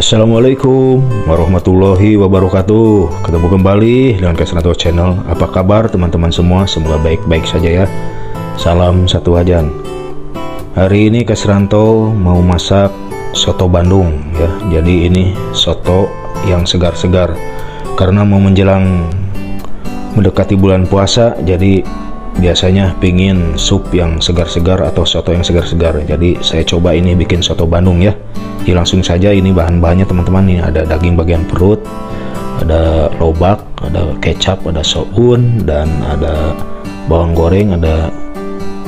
Assalamualaikum warahmatullahi wabarakatuh. Ketemu kembali dengan Kasranto Channel. Apa kabar teman-teman semua? Semoga baik-baik saja ya. Salam satu wajan. Hari ini Kasranto mau masak soto Bandung ya. Jadi ini soto yang segar-segar karena mau menjelang mendekati bulan puasa. Jadi biasanya pingin sup yang segar-segar atau soto yang segar-segar. Jadi saya coba ini bikin soto Bandung ya. Jadi langsung saja, ini bahan-bahannya teman-teman. Ini ada daging bagian perut, ada lobak, ada kecap, ada soun, dan ada bawang goreng, ada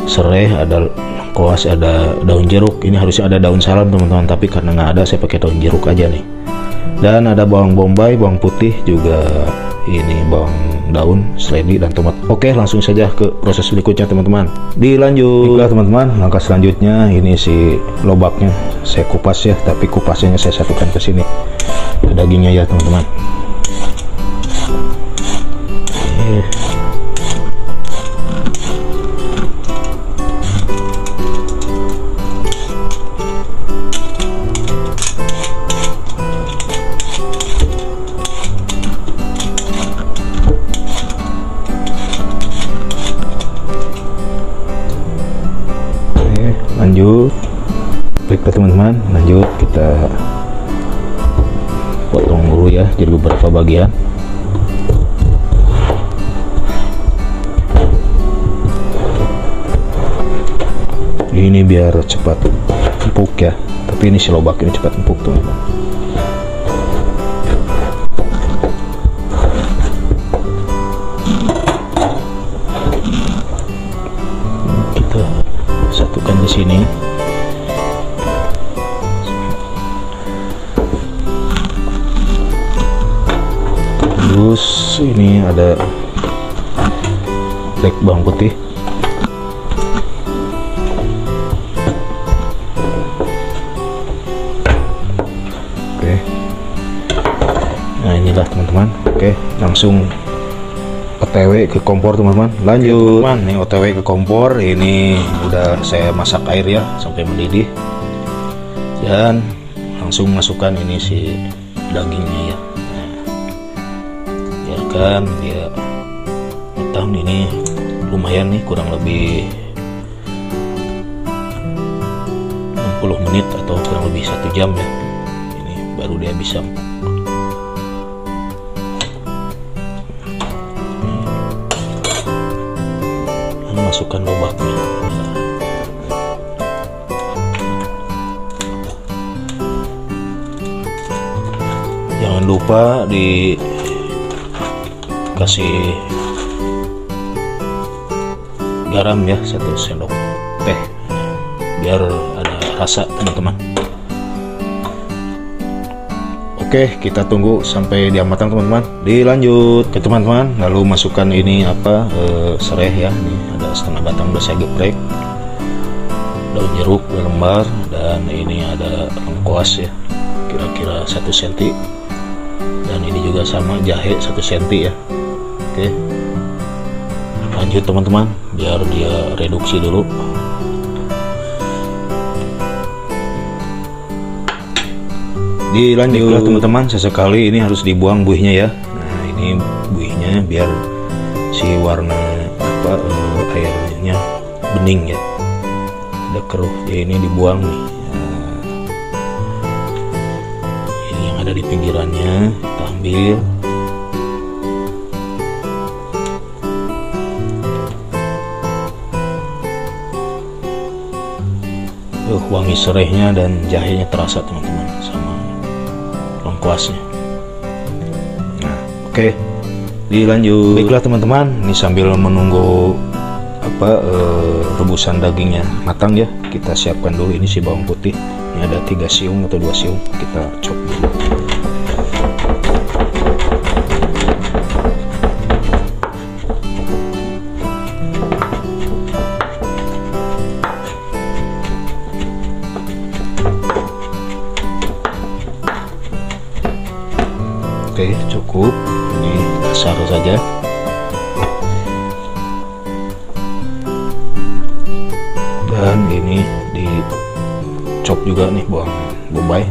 serai, ada lengkuas, ada daun jeruk. Ini harusnya ada daun salam teman-teman, tapi karena nggak ada saya pakai daun jeruk aja nih. Dan ada bawang bombay, bawang putih, juga ini bawang daun, seledri, dan tomat. Oke, langsung saja ke proses berikutnya teman-teman. Dilanjut. Baiklah teman-teman, langkah selanjutnya ini si lobaknya saya kupas ya, tapi kupasnya saya satukan ke sini ke dagingnya ya teman-teman. Lanjut. Baiklah teman-teman, lanjut kita potong dulu ya jadi beberapa bagian. Ini biar cepat empuk ya, tapi ini si lobak ini cepat empuk teman-teman. Kita satukan di sini. Terus ini ada flek bawang putih. Oke. Nah, inilah teman-teman. Oke, langsung OTW ke kompor teman-teman. Lanjut teman, nih OTW ke kompor. Ini udah saya masak air ya sampai mendidih, dan langsung masukkan ini si dagingnya ya. Biarkan dia matang. Ini lumayan nih, kurang lebih 60 menit atau kurang lebih 1 jam ya. Ini baru dia bisa empuk. Masukkan lobaknya. Jangan lupa dikasih garam ya, 1 sendok teh biar ada rasa teman-teman. Oke, kita tunggu sampai dia matang teman-teman. Dilanjut ke teman-teman, lalu masukkan ini serai ya. Ini ada setengah batang udah saya geprek, daun jeruk lembar, dan ini ada lengkuas ya, kira-kira 1 cm, dan ini juga sama jahe 1 cm ya. Oke, lanjut teman-teman, biar dia reduksi dulu. Dilanjut teman-teman, sesekali ini harus dibuang buihnya ya. Nah, ini buihnya biar si warna airnya bening ya, tidak keruh. Jadi ini dibuang nih. Nah, ini yang ada di pinggirannya kita ambil. Wangi serainya dan jahenya terasa teman-teman, sama lengkuasnya. Nah, oke, dilanjut. Baiklah teman-teman, ini sambil menunggu rebusan dagingnya matang ya, kita siapkan dulu ini si bawang putih. Ini ada 3 siung atau 2 siung, kita chop dulu. Oke, cukup. Ini kasar saja. Dan ini di chop juga nih bawang bombay.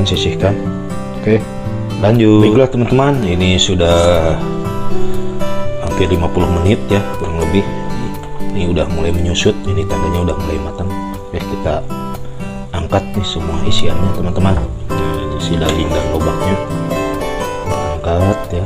sisihkan. Oke, lanjut. Baiklah teman-teman, ini sudah hampir 50 menit ya kurang lebih. Ini udah mulai menyusut, ini tandanya udah mulai matang. Oke, kita angkat nih semua isiannya teman-teman. Nah, ini si daging dan lobaknya angkat ya.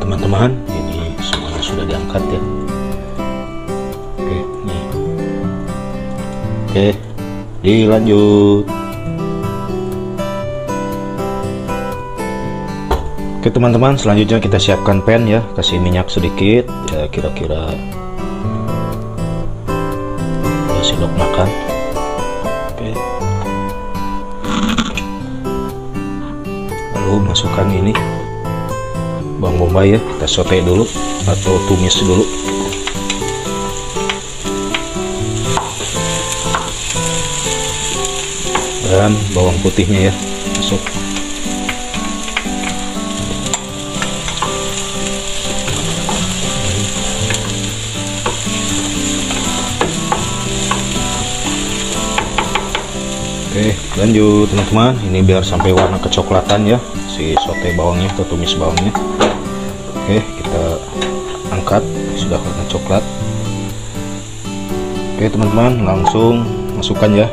Teman-teman, ini semuanya sudah diangkat ya. Oke, nih. Oke, dilanjut. Oke teman-teman, selanjutnya kita siapkan pan ya, kasih minyak sedikit ya, kira-kira sendok makan. Oke, lalu masukkan ini bawang bombay ya, kita saute dulu atau tumis dulu. Dan bawang putihnya ya masuk. Oke, lanjut teman-teman, ini biar sampai warna kecoklatan ya si saute bawangnya atau tumis bawangnya. Oke, kita angkat, sudah warna coklat. Oke teman-teman, langsung masukkan ya.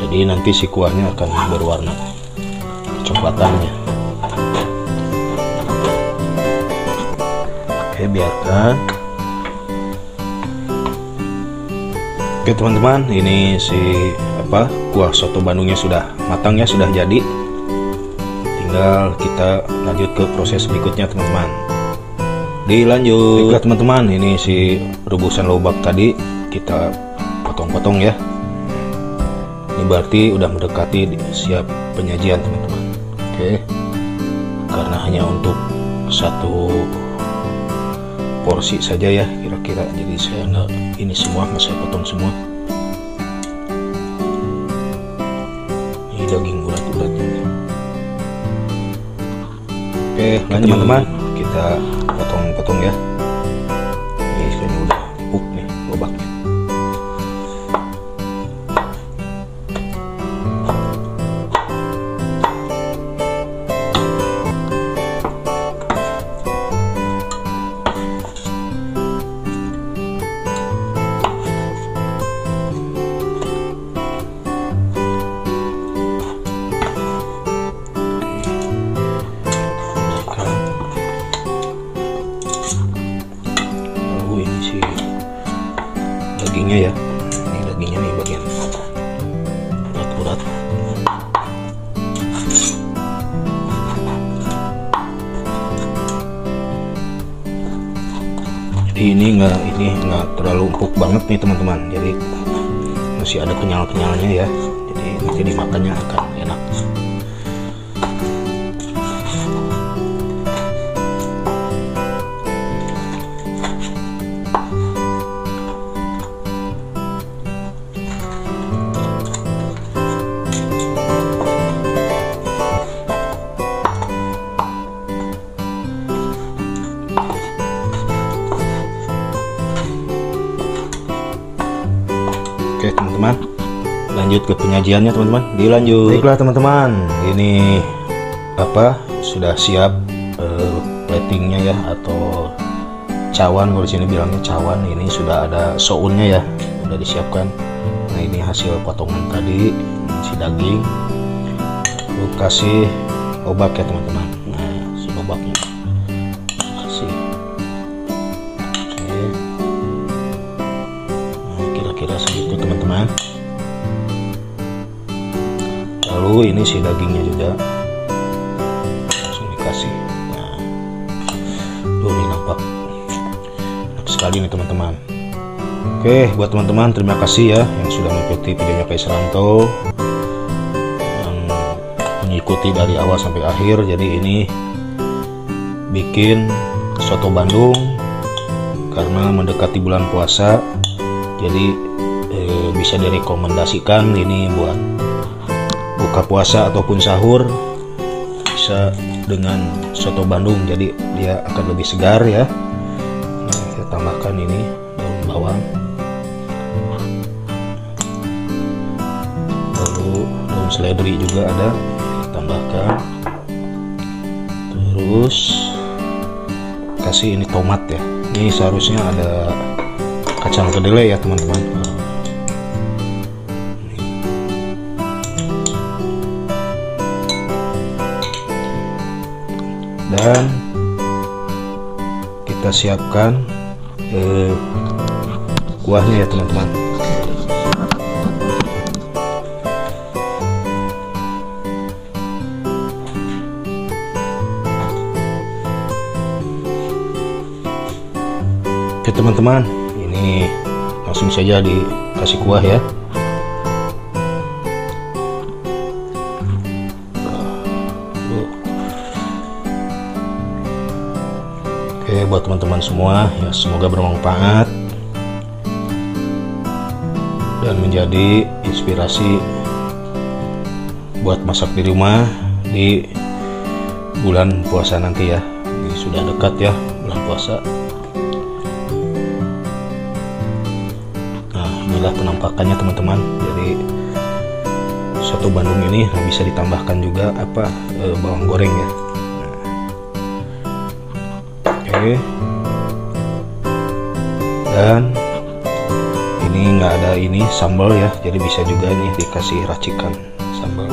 Jadi nanti si kuahnya akan berwarna kecoklatannya. Oke, biarkan. Oke teman-teman, ini si kuah soto Bandungnya sudah matang ya, sudah jadi. Tinggal kita lanjut ke proses berikutnya teman-teman. Dilanjut. Baiklah teman-teman, ini si rebusan lobak tadi kita potong-potong ya. Ini berarti udah mendekati siap penyajian teman-teman. Oke, karena hanya untuk satu porsi saja ya kira-kira, jadi saya nggak ini semua, nggak saya potong semua. Ini daging urat-uratnya. Oke, lanjut teman-teman, kita potong-potong ya. Ini kayaknya udah empuk nih lobaknya. Dagingnya ya, ini dagingnya nih bagian urat-urat. Jadi ini nggak terlalu empuk banget nih teman-teman, jadi masih ada kenyal-kenyalnya ya, jadi nanti dimakannya akan enak. Oke teman-teman, lanjut ke penyajiannya teman-teman. Dilanjut. Baiklah teman-teman, ini sudah siap platingnya ya, atau cawan, kalau di sini bilangnya cawan. Ini sudah ada sounnya ya, sudah disiapkan. Nah ini hasil potongan tadi, si daging. Lalu kasih lobak ya teman-teman. Nah si lobaknya kasih. Oke. Nah, kira-kira segitu teman-teman. Lalu ini si dagingnya juga langsung dikasih. Nah, ini nampak enak sekali nih teman-teman. Oke, buat teman-teman terima kasih ya yang sudah mengikuti videonya Kais Ranto, yang mengikuti dari awal sampai akhir. Jadi ini bikin soto Bandung karena mendekati bulan puasa, jadi bisa direkomendasikan ini buat buka puasa ataupun sahur, bisa dengan soto Bandung, jadi dia akan lebih segar ya. Nah, kita tambahkan ini daun bawang, lalu daun seledri juga ada, tambahkan, terus kasih ini tomat ya. Ini seharusnya ada kacang kedelai ya teman-teman. Dan kita siapkan kuahnya ya teman-teman. Oke teman-teman, ini langsung saja dikasih kuah ya. Oke, buat teman-teman semua ya, semoga bermanfaat dan menjadi inspirasi buat masak di rumah di bulan puasa nanti ya. Ini sudah dekat ya bulan puasa. Nah, inilah penampakannya teman-teman. Jadi soto Bandung ini bisa ditambahkan juga bawang goreng ya. Oke, dan ini nggak ada ini sambal ya, jadi bisa juga nih dikasih racikan sambal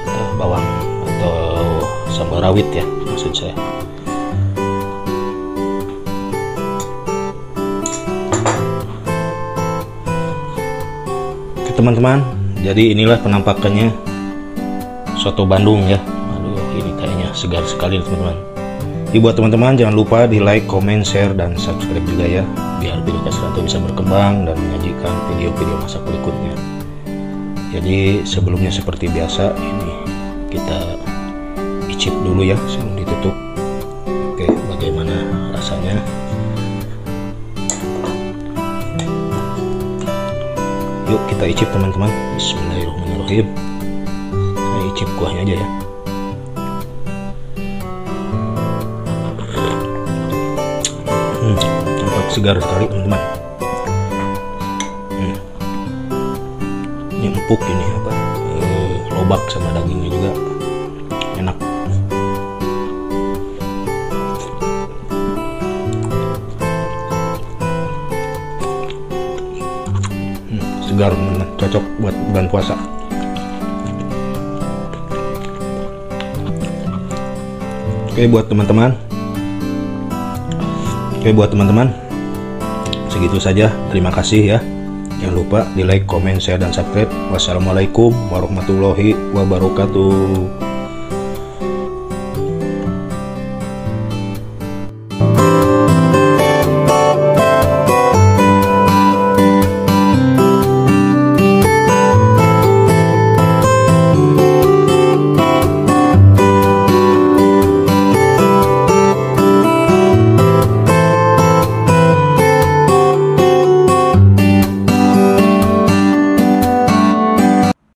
atau bawang atau sambal rawit ya maksud saya. Oke teman-teman, jadi inilah penampakannya soto Bandung ya. Aduh, ini kayaknya segar sekali teman-teman. Jadi buat teman-teman jangan lupa di like, comment, share, dan subscribe juga ya, biar video Kais Ranto bisa berkembang dan menyajikan video-video masak berikutnya. Jadi sebelumnya seperti biasa, ini kita icip dulu ya sebelum ditutup. Oke, bagaimana rasanya? Yuk kita icip teman-teman. Bismillahirrahmanirrahim. Saya icip kuahnya aja ya. Segar sekali teman-teman. Ini empuk, ini lobak sama dagingnya juga enak. Segar teman-teman, cocok buat bulan puasa. Oke buat teman-teman, segitu saja. Terima kasih ya. Jangan lupa di like, comment, share, dan subscribe. Wassalamualaikum warahmatullahi wabarakatuh.